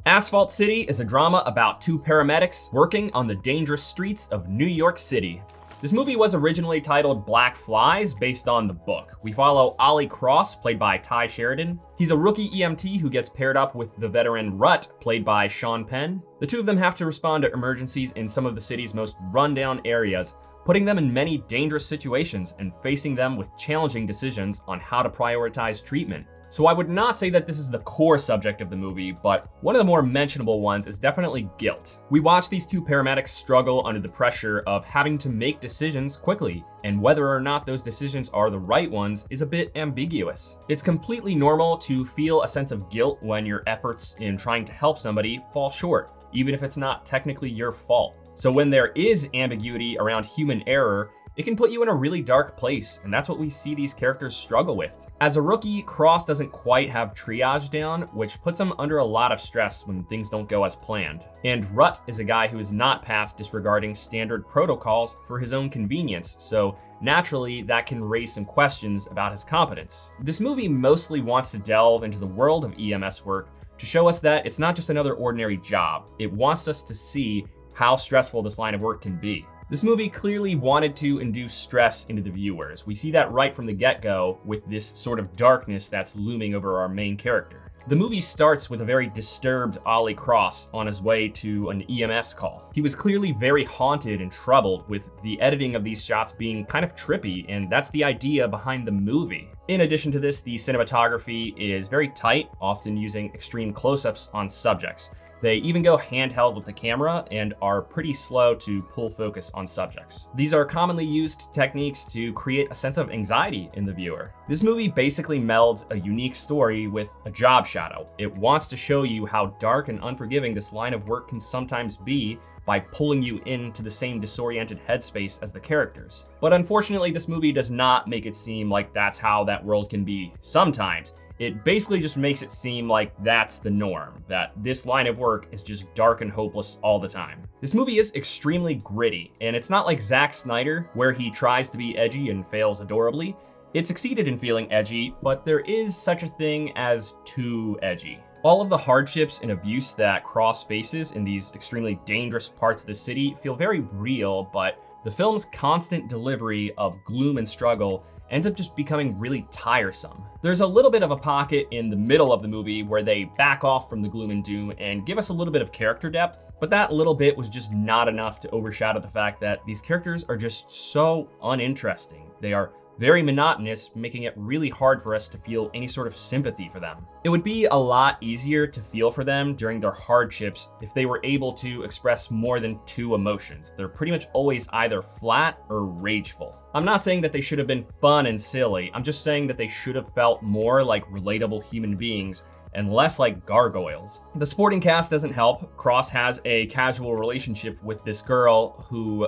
Asphalt City is a drama about two paramedics working on the dangerous streets of New York City. This movie was originally titled Black Flies based on the book. We follow Ollie Cross, played by Ty Sheridan. He's a rookie EMT who gets paired up with the veteran Rut, played by Sean Penn. The two of them have to respond to emergencies in some of the city's most rundown areas, putting them in many dangerous situations and facing them with challenging decisions on how to prioritize treatment. So I would not say that this is the core subject of the movie, but one of the more mentionable ones is definitely guilt. We watch these two paramedics struggle under the pressure of having to make decisions quickly, and whether or not those decisions are the right ones is a bit ambiguous. It's completely normal to feel a sense of guilt when your efforts in trying to help somebody fall short, even if it's not technically your fault. So when there is ambiguity around human error, it can put you in a really dark place, and that's what we see these characters struggle with. As a rookie, Cross doesn't quite have triage down, which puts him under a lot of stress when things don't go as planned. And Rut is a guy who is not past disregarding standard protocols for his own convenience, so naturally that can raise some questions about his competence. This movie mostly wants to delve into the world of EMS work to show us that it's not just another ordinary job. It wants us to see how stressful this line of work can be. This movie clearly wanted to induce stress into the viewers. We see that right from the get-go with this sort of darkness that's looming over our main character. The movie starts with a very disturbed Ollie Cross on his way to an EMS call. He was clearly very haunted and troubled, with the editing of these shots being kind of trippy, and that's the idea behind the movie. In addition to this, the cinematography is very tight, often using extreme close-ups on subjects. They even go handheld with the camera and are pretty slow to pull focus on subjects. These are commonly used techniques to create a sense of anxiety in the viewer. This movie basically melds a unique story with a job shadow. It wants to show you how dark and unforgiving this line of work can sometimes be by pulling you into the same disoriented headspace as the characters. But unfortunately, this movie does not make it seem like that's how that world can be sometimes. It basically just makes it seem like that's the norm, that this line of work is just dark and hopeless all the time. This movie is extremely gritty, and it's not like Zack Snyder, where he tries to be edgy and fails adorably. It succeeded in feeling edgy, but there is such a thing as too edgy. All of the hardships and abuse that Cross faces in these extremely dangerous parts of the city feel very real, but the film's constant delivery of gloom and struggle ends up just becoming really tiresome. There's a little bit of a pocket in the middle of the movie where they back off from the gloom and doom and give us a little bit of character depth, but that little bit was just not enough to overshadow the fact that these characters are just so uninteresting. They are very monotonous, making it really hard for us to feel any sort of sympathy for them. It would be a lot easier to feel for them during their hardships if they were able to express more than two emotions. They're pretty much always either flat or rageful. I'm not saying that they should have been fun and silly. I'm just saying that they should have felt more like relatable human beings and less like gargoyles. The supporting cast doesn't help. Cross has a casual relationship with this girl who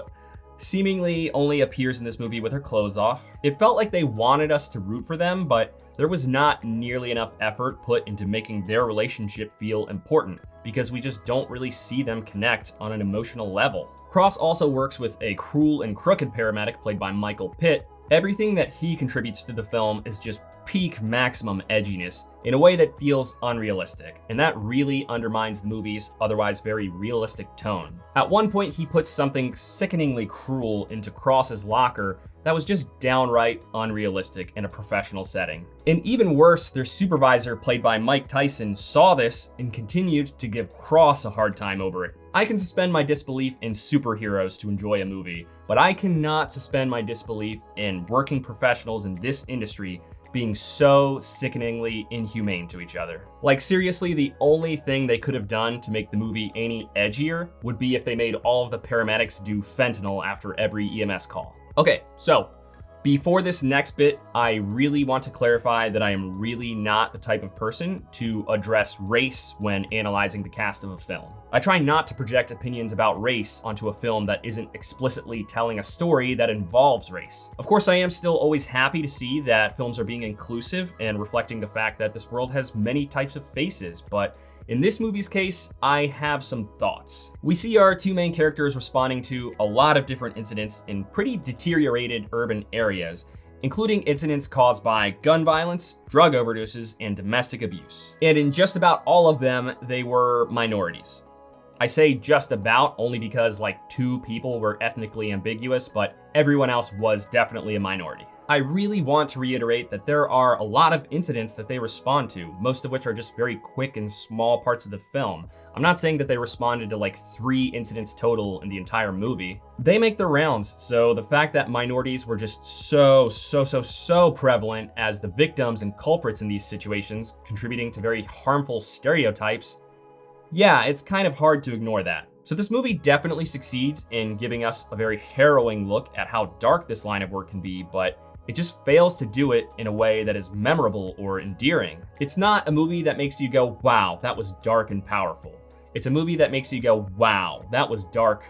seemingly only appears in this movie with her clothes off. It felt like they wanted us to root for them, but there was not nearly enough effort put into making their relationship feel important, because we just don't really see them connect on an emotional level. Cross also works with a cruel and crooked paramedic played by Michael Pitt. Everything that he contributes to the film is just peak maximum edginess in a way that feels unrealistic, and that really undermines the movie's otherwise very realistic tone. At one point, he puts something sickeningly cruel into Cross's locker that was just downright unrealistic in a professional setting. And even worse, their supervisor, played by Mike Tyson, saw this and continued to give Cross a hard time over it. I can suspend my disbelief in superheroes to enjoy a movie, but I cannot suspend my disbelief in working professionals in this industry being so sickeningly inhumane to each other. Like, seriously, the only thing they could have done to make the movie any edgier would be if they made all of the paramedics do fentanyl after every EMS call. Okay, so before this next bit, I really want to clarify that I am really not the type of person to address race when analyzing the cast of a film. I try not to project opinions about race onto a film that isn't explicitly telling a story that involves race. Of course, I am still always happy to see that films are being inclusive and reflecting the fact that this world has many types of faces, but in this movie's case, I have some thoughts. We see our two main characters responding to a lot of different incidents in pretty deteriorated urban areas, including incidents caused by gun violence, drug overdoses, and domestic abuse. And in just about all of them, they were minorities. I say just about only because like 2 people were ethnically ambiguous, but everyone else was definitely a minority. I really want to reiterate that there are a lot of incidents that they respond to, most of which are just very quick and small parts of the film. I'm not saying that they responded to like 3 incidents total in the entire movie. They make their rounds, so the fact that minorities were just so prevalent as the victims and culprits in these situations, contributing to very harmful stereotypes, yeah, it's kind of hard to ignore that. So this movie definitely succeeds in giving us a very harrowing look at how dark this line of work can be, but it just fails to do it in a way that is memorable or endearing. It's not a movie that makes you go, wow, that was dark and powerful. It's a movie that makes you go, wow, that was dark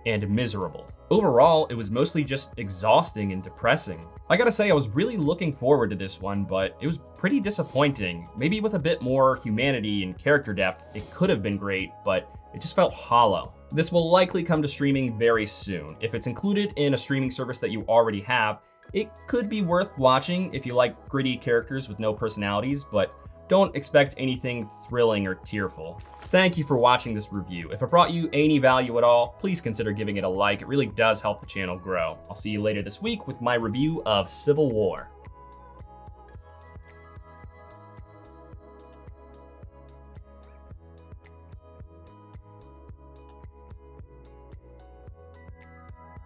and miserable. Overall, it was mostly just exhausting and depressing. I gotta say, I was really looking forward to this one, but it was pretty disappointing. Maybe with a bit more humanity and character depth, it could have been great, but it just felt hollow. This will likely come to streaming very soon. If it's included in a streaming service that you already have, it could be worth watching if you like gritty characters with no personalities, but don't expect anything thrilling or tearful. Thank you for watching this review. If it brought you any value at all, please consider giving it a like. It really does help the channel grow. I'll see you later this week with my review of Civil War.